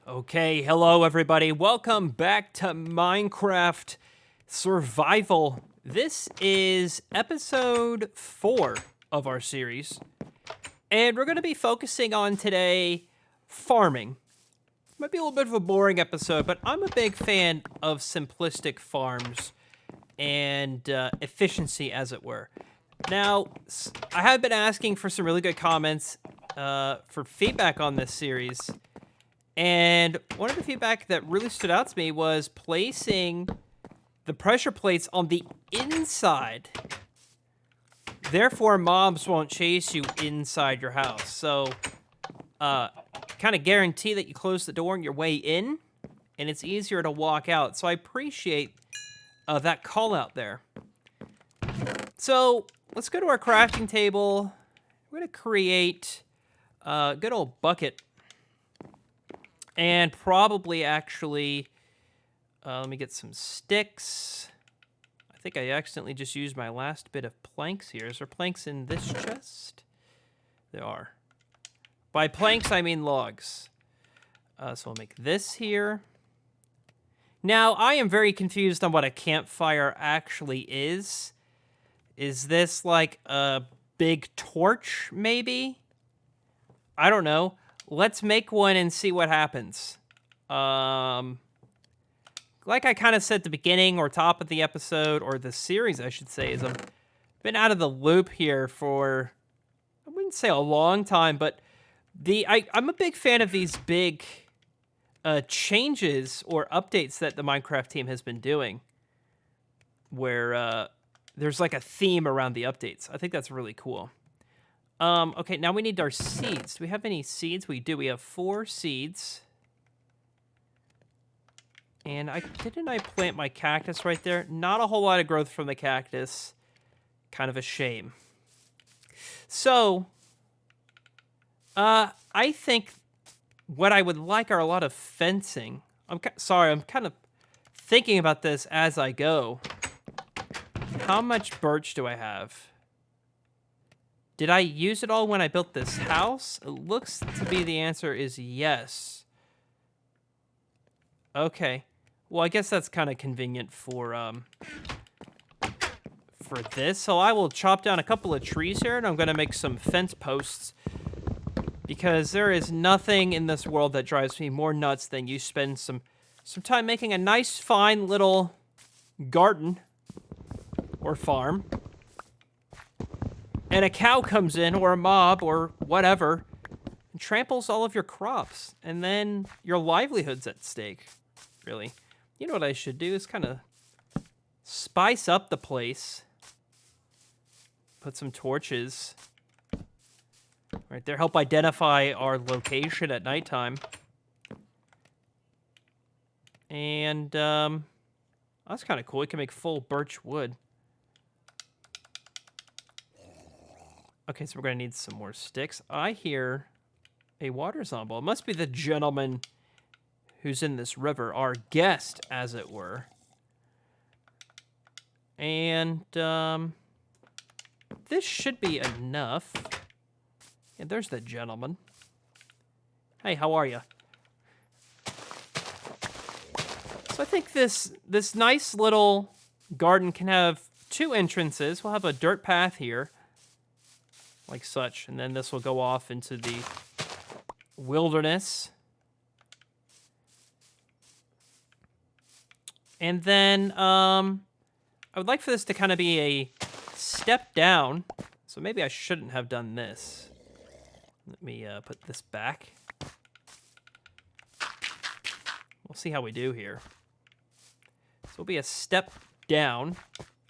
Okay, hello everybody. Welcome back to Minecraft Survival. This is episode 4 of our series, and we're going to be focusing on today farming. Might be a little bit of a boring episode, but I'm a big fan of simplistic farms and efficiency, as it were. Now, I have been asking for some really good comments for feedback on this series. And one of the feedback that really stood out to me was placing the pressure plates on the inside. Therefore, mobs won't chase you inside your house. So, kind of guarantee that you close the door on your way in, and it's easier to walk out. So I appreciate that call out there. So let's go to our crafting table. We're going to create a good old bucket. And probably actually, let me get some sticks. I think I accidentally just used my last bit of planks here. Is there planks in this chest? There are. By planks, I mean logs. So I'll make this here. Now, I am very confused on what a campfire actually is. Is this like a big torch, maybe? I don't know. Let's make one and see what happens. Like I kind of said at the beginning or top of the episode, or the series, I should say, is I've been out of the loop here for, I wouldn't say a long time, but I'm a big fan of these big changes or updates that the Minecraft team has been doing, where there's like a theme around the updates. I think that's really cool. Okay, now we need our seeds. Do we have any seeds? We do. We have 4 seeds. And didn't I plant my cactus right there? Not a whole lot of growth from the cactus. Kind of a shame. So, I think what I would like are a lot of fencing. I'm kind of thinking about this as I go. How much birch do I have? Did I use it all when I built this house? It looks to be the answer is yes. Okay. Well, I guess that's kind of convenient for this. So I will chop down a couple of trees here, and I'm going to make some fence posts. Because there is nothing in this world that drives me more nuts than you spend some time making a nice, fine little garden or farm. And a cow comes in, or a mob, or whatever, and tramples all of your crops. And then your livelihood's at stake, really. You know what I should do is kind of spice up the place. Put some torches right there. Help identify our location at nighttime. And that's kind of cool. We can make full birch wood. Okay, so we're going to need some more sticks. I hear a water zombie. It must be the gentleman who's in this river, our guest, as it were. And this should be enough. Yeah, there's the gentleman. Hey, how are you? So I think this nice little garden can have 2 entrances. We'll have a dirt path here. Like such, and then this will go off into the wilderness. And then I would like for this to kind of be a step down. So maybe I shouldn't have done this. Let me put this back. We'll see how we do here. So it'll be a step down.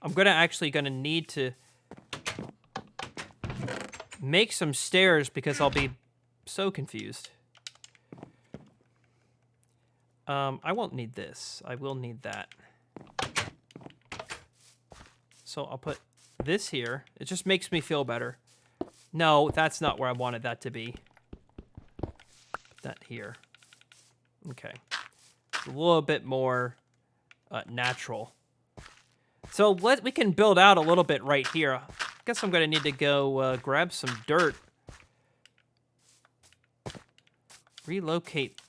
I'm actually gonna need to make some stairs because I'll be so confused. I won't need this. I will need that. So I'll put this here. It just makes me feel better. No, that's not where I wanted that to be. Put that here. Okay. It's a little bit more natural. So we can build out a little bit right here. I guess I'm going to need to go grab some dirt. Relocate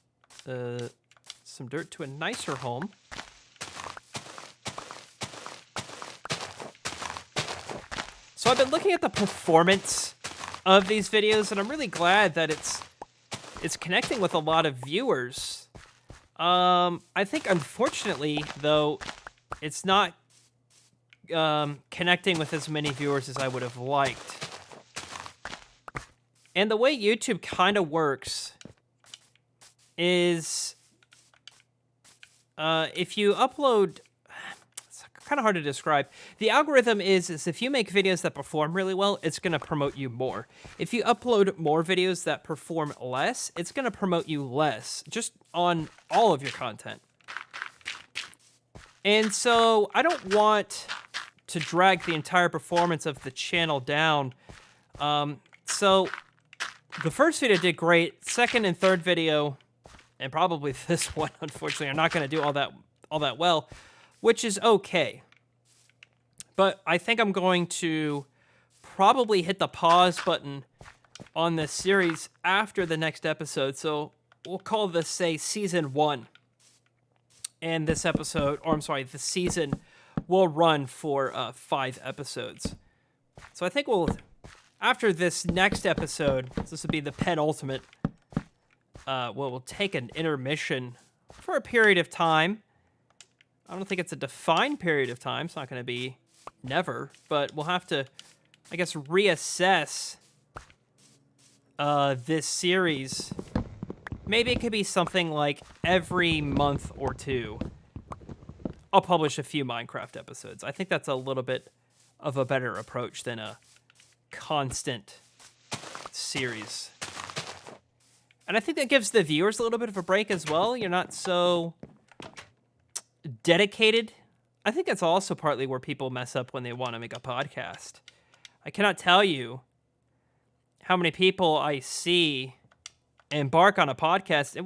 some dirt to a nicer home. So I've been looking at the performance of these videos, and I'm really glad that it's connecting with a lot of viewers. I think, unfortunately, though, it's not connecting with as many viewers as I would have liked. And the way YouTube kind of works is if you upload... It's kind of hard to describe. The algorithm is if you make videos that perform really well, it's going to promote you more. If you upload more videos that perform less, it's going to promote you less, just on all of your content. And so I don't want to drag the entire performance of the channel down. So the first video did great. Second and third video, and probably this one, unfortunately, are not going to do all that well, which is okay. But I think I'm going to probably hit the pause button on this series after the next episode. So we'll call this, say, season 1. And this episode, or I'm sorry, the season will run for 5 episodes. So I think after this next episode, this will be the penultimate, we'll take an intermission for a period of time. I don't think it's a defined period of time. It's not going to be never, but we'll have to, I guess, reassess this series. Maybe it could be something like every month or 2. I'll publish a few Minecraft episodes. I think that's a little bit of a better approach than a constant series. And I think that gives the viewers a little bit of a break as well. You're not so dedicated. I think that's also partly where people mess up when they want to make a podcast. I cannot tell you how many people I see embark on a podcast.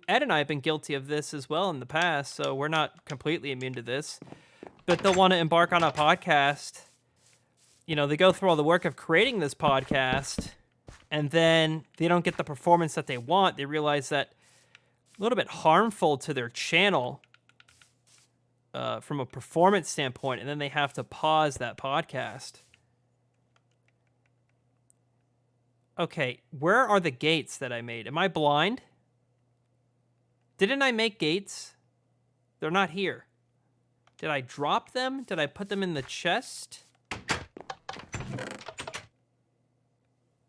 Ed and I have been guilty of this as well in the past, so we're not completely immune to this. But they'll want to embark on a podcast. You know, they go through all the work of creating this podcast, and then they don't get the performance that they want. They realize that a little bit harmful to their channel from a performance standpoint, and then they have to pause that podcast. Okay, where are the gates that I made? Am I blind? Didn't I make gates? They're not here. Did I drop them? Did I put them in the chest?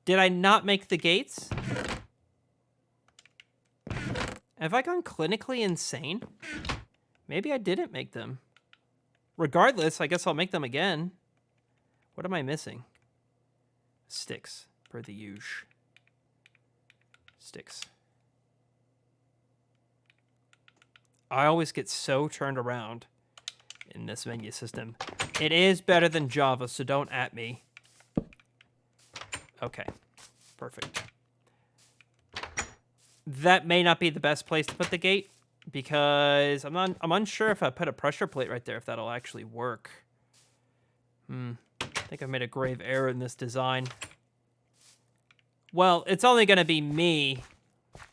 Did I not make the gates? Have I gone clinically insane? Maybe I didn't make them. Regardless, I guess I'll make them again. What am I missing? Sticks, per the usual. Sticks. I always get so turned around in this menu system. It is better than Java, so don't at me. Okay, perfect. That may not be the best place to put the gate, because I'm unsure if I put a pressure plate right there, if that'll actually work. I think I made a grave error in this design. Well, it's only going to be me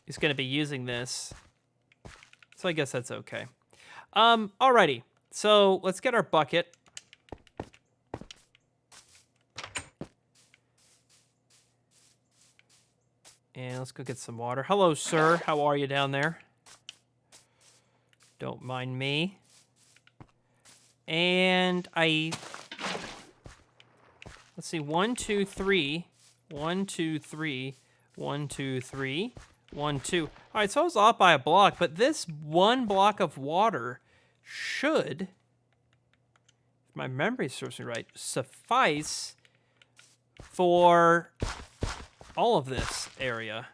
who's going to be using this, so I guess that's okay. Alrighty, so let's get our bucket. And let's go get some water. Hello, sir. How are you down there? Don't mind me. And let's see, 1, 2, 3. 1, 2, 3. 1, 2, 3. 1, 2. All right, so I was off by a block, but this one block of water should, if my memory serves me right, suffice for all of this area.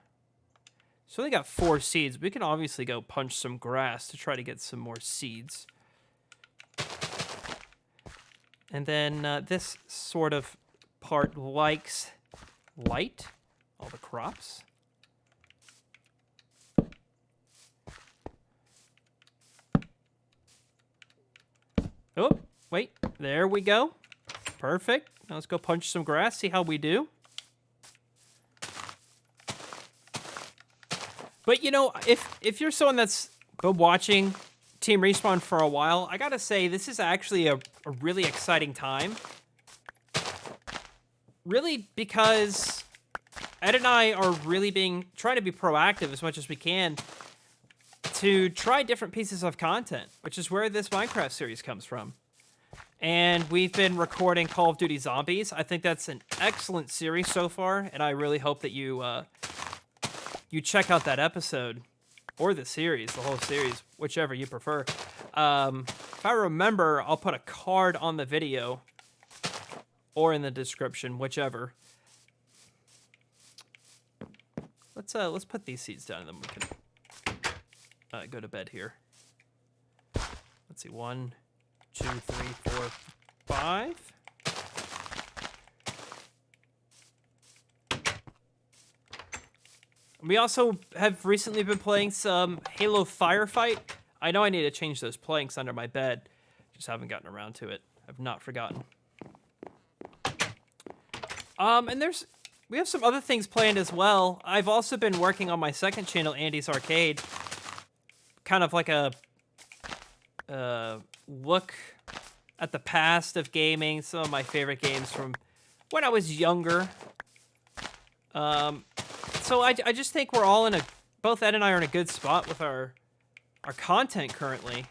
So they got 4 seeds. We can obviously go punch some grass to try to get some more seeds. And then this sort of part likes light, all the crops. Oh, wait, there we go. Perfect. Now let's go punch some grass, see how we do. But, you know, if you're someone that's been watching Team Respawn for a while, I gotta say, this is actually a really exciting time. Really, because Ed and I are really trying to be proactive as much as we can to try different pieces of content, which is where this Minecraft series comes from. And we've been recording Call of Duty Zombies. I think that's an excellent series so far, and I really hope that you check out that episode, or the series, the whole series, whichever you prefer. If I remember, I'll put a card on the video, or in the description, whichever. Let's put these seeds down, and then we can go to bed here. Let's see, 1, 2, 3, 4, 5. We also have recently been playing some Halo Firefight. I know I need to change those planks under my bed. Just haven't gotten around to it. I've not forgotten. And we have some other things planned as well. I've also been working on my second channel, Andy's Arcade. Kind of like a look at the past of gaming, some of my favorite games from when I was younger. So I just think we're all both Ed and I are in a good spot with our content currently.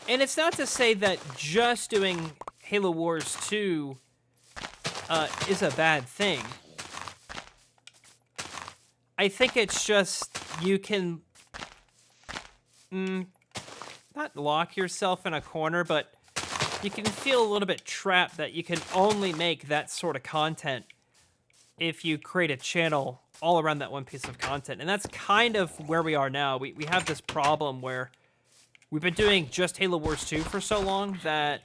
And it's not to say that just doing Halo Wars 2 is a bad thing. I think it's just you can not lock yourself in a corner, but you can feel a little bit trapped that you can only make that sort of content if you create a channel all around that one piece of content. And that's kind of where we are now. We have this problem where we've been doing just Halo Wars 2 for so long that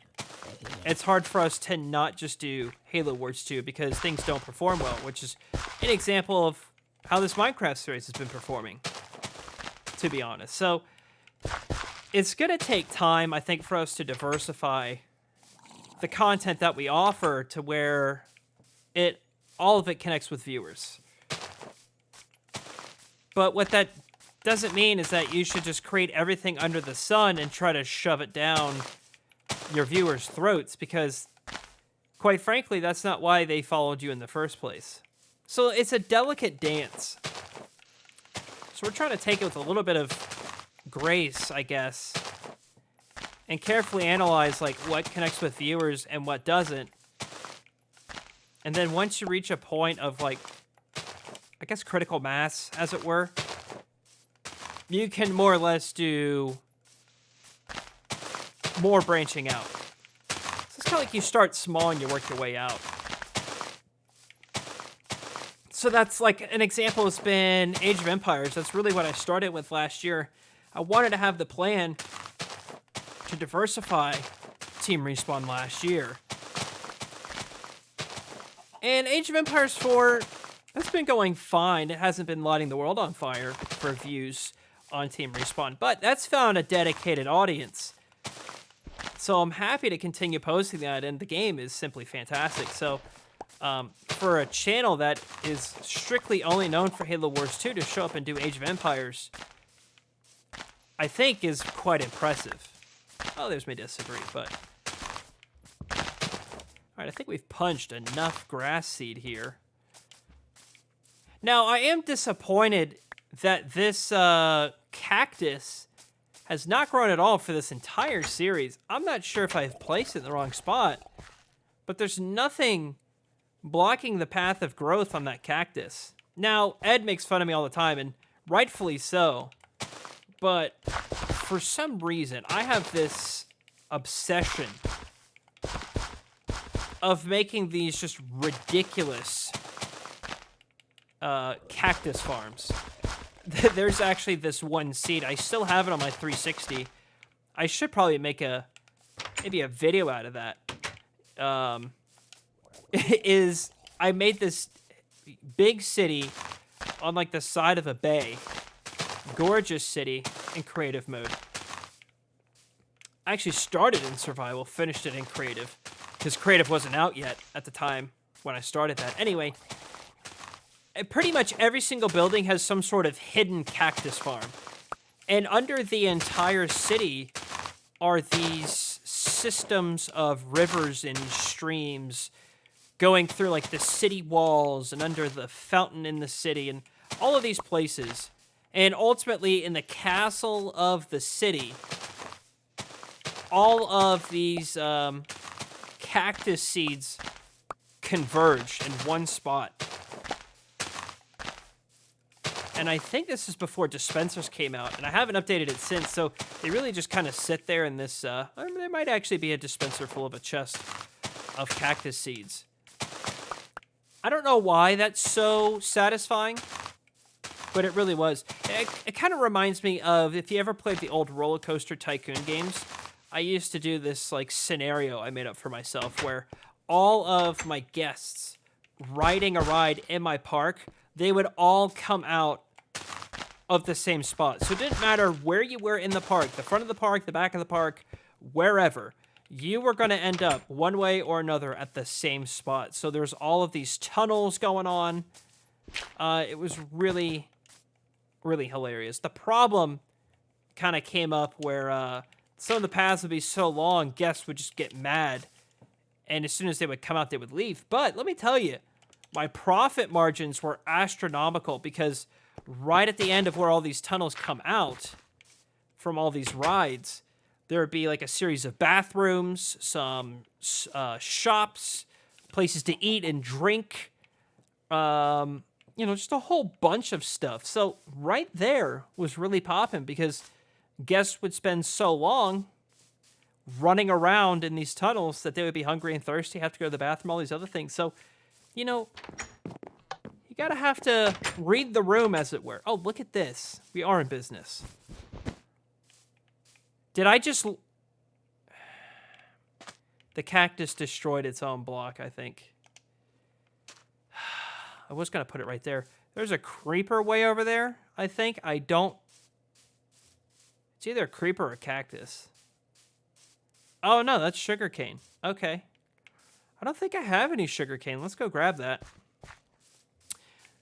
it's hard for us to not just do Halo Wars 2 because things don't perform well, which is an example of how this Minecraft series has been performing, to be honest. So it's going to take time, I think, for us to diversify the content that we offer to where all of it connects with viewers. But what that doesn't mean is that you should just create everything under the sun and try to shove it down your viewers' throats, because quite frankly, that's not why they followed you in the first place. So it's a delicate dance. So we're trying to take it with a little bit of grace, I guess, and carefully analyze like what connects with viewers and what doesn't. And then once you reach a point of like, I guess, critical mass, as it were, you can more or less do more branching out. So it's kind of like you start small and you work your way out. So that's like an example has been Age of Empires. That's really what I started with last year. I wanted to have the plan to diversify Team Respawn last year. And Age of Empires 4, that's been going fine. It hasn't been lighting the world on fire for views on Team Respawn, but that's found a dedicated audience. So I'm happy to continue posting that, and the game is simply fantastic. So for a channel that is strictly only known for Halo Wars 2 to show up and do Age of Empires, I think is quite impressive. Oh, there's me disagree, but... Alright, I think we've punched enough grass seed here. Now, I am disappointed that this cactus has not grown at all for this entire series. I'm not sure if I've placed it in the wrong spot, but there's nothing blocking the path of growth on that cactus. Now, Ed makes fun of me all the time, and rightfully so, but for some reason, I have this obsession of making these just ridiculous cactus farms. There's actually this one seed. I still have it on my 360. I should probably make maybe a video out of that. I made this big city on like the side of a bay. Gorgeous city in creative mode. I actually started in survival, finished it in creative, because creative wasn't out yet at the time when I started that. Anyway, pretty much every single building has some sort of hidden cactus farm. And under the entire city are these systems of rivers and streams going through like the city walls and under the fountain in the city and all of these places. And ultimately in the castle of the city, all of these cactus seeds converged in one spot. And I think this is before dispensers came out, and I haven't updated it since, so they really just kind of sit there in this, there might actually be a dispenser full of a chest of cactus seeds. I don't know why that's so satisfying, but it really was. It kind of reminds me of, if you ever played the old Roller Coaster Tycoon games, I used to do this, like, scenario I made up for myself, where all of my guests riding a ride in my park, they would all come out of the same spot. So it didn't matter where you were in the park, the front of the park, the back of the park, wherever, you were going to end up one way or another at the same spot. So there's all of these tunnels going on. It was really, really hilarious. The problem kind of came up where some of the paths would be so long, guests would just get mad. And as soon as they would come out, they would leave. But let me tell you, my profit margins were astronomical because right at the end of where all these tunnels come out from all these rides, there would be like a series of bathrooms, some shops, places to eat and drink, you know, just a whole bunch of stuff. So right there was really popping because guests would spend so long running around in these tunnels that they would be hungry and thirsty, have to go to the bathroom, all these other things. So, you know, you gotta have to read the room, as it were. Oh, look at this. We are in business. Did I just... The cactus destroyed its own block, I think. I was gonna put it right there. There's a creeper way over there, I think. I don't... It's either a creeper or a cactus. Oh, no, that's sugarcane. Okay. I don't think I have any sugarcane. Let's go grab that.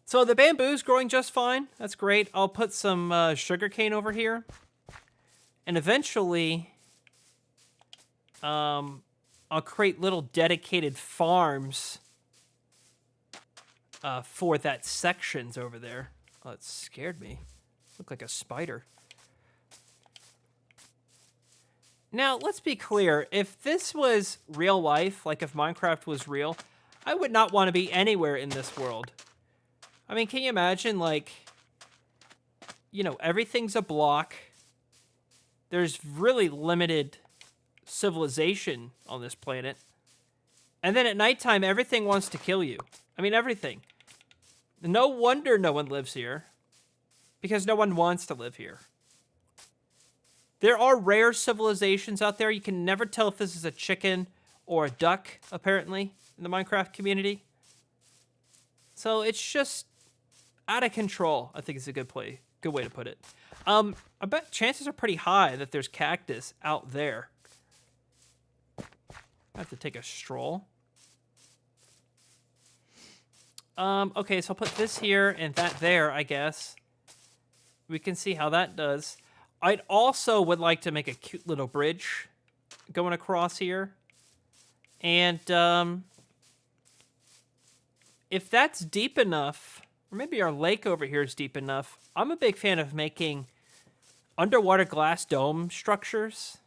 So the bamboo's growing just fine. That's great. I'll put some sugarcane over here. And eventually, I'll create little dedicated farms for that sections over there. Oh, it scared me. Looked like a spider. Now, let's be clear. If this was real life, like if Minecraft was real, I would not want to be anywhere in this world. I mean, can you imagine, like, you know, everything's a block. There's really limited civilization on this planet. And then at nighttime, everything wants to kill you. I mean, everything. No wonder no one lives here. Because no one wants to live here. There are rare civilizations out there. You can never tell if this is a chicken or a duck, apparently, in the Minecraft community. So it's just out of control, I think is a good way to put it. I bet chances are pretty high that there's cactus out there. I have to take a stroll. Okay, so I'll put this here and that there, I guess. We can see how that does. I'd also would like to make a cute little bridge going across here. And if that's deep enough, or maybe our lake over here is deep enough, I'm a big fan of making underwater glass dome structures,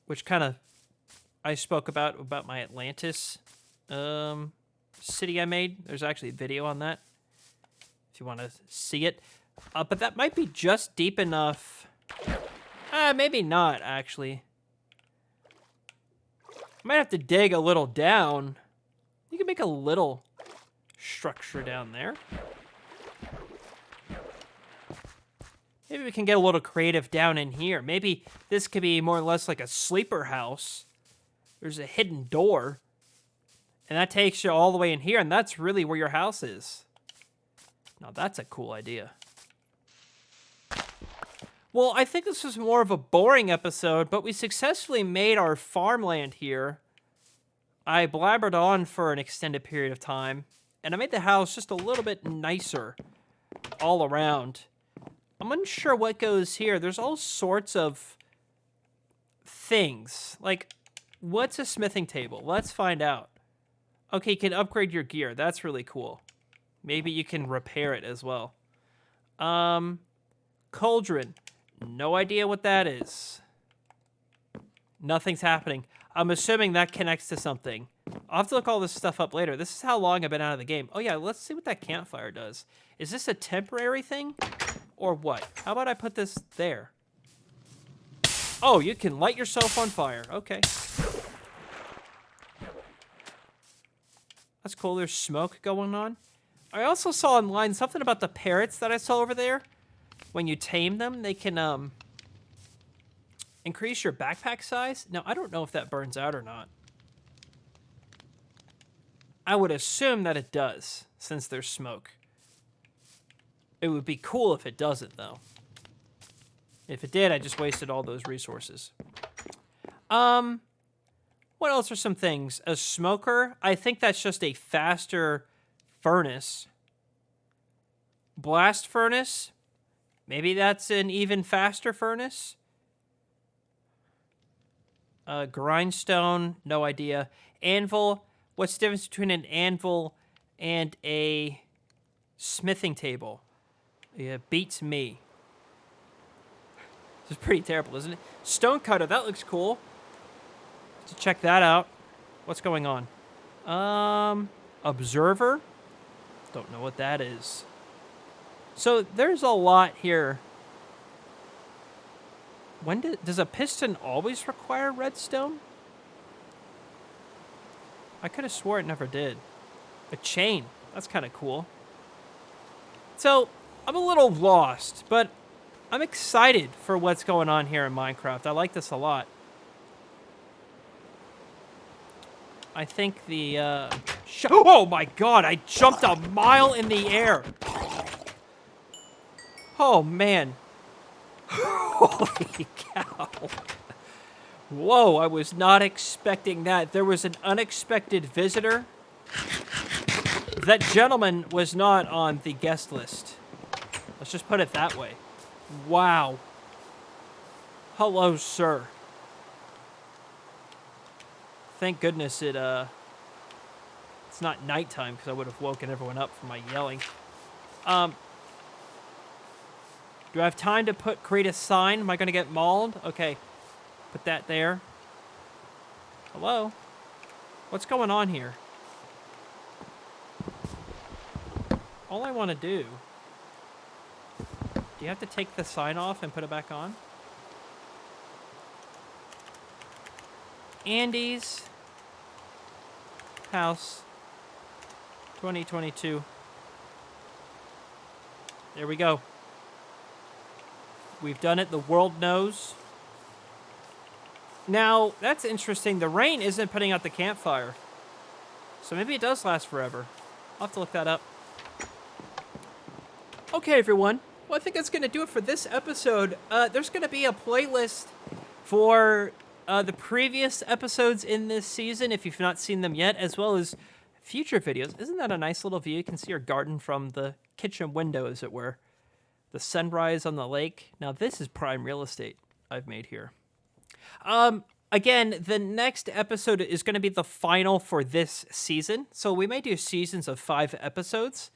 which kind of I spoke about my Atlantis city I made. There's actually a video on that if you want to see it. But that might be just deep enough. Maybe not, actually. I might have to dig a little down. You can make a little structure down there. Maybe we can get a little creative down in here. Maybe this could be more or less like a sleeper house. There's a hidden door. And that takes you all the way in here, and that's really where your house is. Now, that's a cool idea. Well, I think this was more of a boring episode, but we successfully made our farmland here. I blabbered on for an extended period of time, And I made the house just a little bit nicer all around. I'm unsure what goes here. There's all sorts of things. Like, what's a smithing table? Let's find out. Okay, you can upgrade your gear. That's really cool. Maybe you can repair it as well. Cauldron. No idea what that is. Nothing's happening. I'm assuming that connects to something. I'll have to look all this stuff up later. This is how long I've been out of the game. Oh yeah, let's see what that campfire does. Is this a temporary thing? Or what? How about I put this there? Oh, you can light yourself on fire. Okay. That's cool. There's smoke going on. I also saw online something about the parrots that I saw over there. When you tame them, they can increase your backpack size. Now, I don't know if that burns out or not. I would assume that it does, since there's smoke. It would be cool if it doesn't, though. If it did, I just wasted all those resources. What else are some things? A smoker? I think that's just a faster furnace. Blast furnace? Maybe that's an even faster furnace? Grindstone? No idea. Anvil? What's the difference between an anvil and a smithing table? Yeah, beats me. This is pretty terrible, isn't it? Stonecutter, that looks cool. Let's check that out. What's going on? Observer? Don't know what that is. So there's a lot here. Does a piston always require redstone? I could have swore it never did. A chain. That's kind of cool. So, I'm a little lost, but I'm excited for what's going on here in Minecraft. I like this a lot. I think the, oh my god, I jumped a mile in the air! Oh, man. Holy cow. Whoa, I was not expecting that. There was an unexpected visitor. That gentleman was not on the guest list. Let's just put it that way. Wow. Hello, sir. Thank goodness it's not nighttime, because I would have woken everyone up from my yelling. Do I have time to create a sign? Am I going to get mauled? Okay. Put that there. Hello? What's going on here? All I want to do... Do you have to take the sign off and put it back on? Andy's house 2022. There we go. We've done it. The world knows. Now, that's interesting. The rain isn't putting out the campfire. So maybe it does last forever. I'll have to look that up. Okay, everyone. Well, I think that's going to do it for this episode. There's going to be a playlist for the previous episodes in this season, if you've not seen them yet, as well as future videos. Isn't that a nice little view? You can see our garden from the kitchen window, as it were. The sunrise on the lake. Now, this is prime real estate I've made here. Again, the next episode is going to be the final for this season. So we may do seasons of 5 episodes.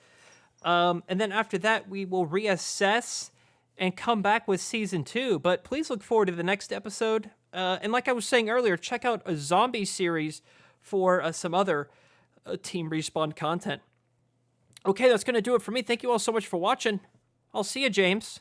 And then after that, we will reassess and come back with season 2. But please look forward to the next episode. And like I was saying earlier, check out a zombie series for some other TeamRespawn content. Okay, that's going to do it for me. Thank you all so much for watching. I'll see you, James.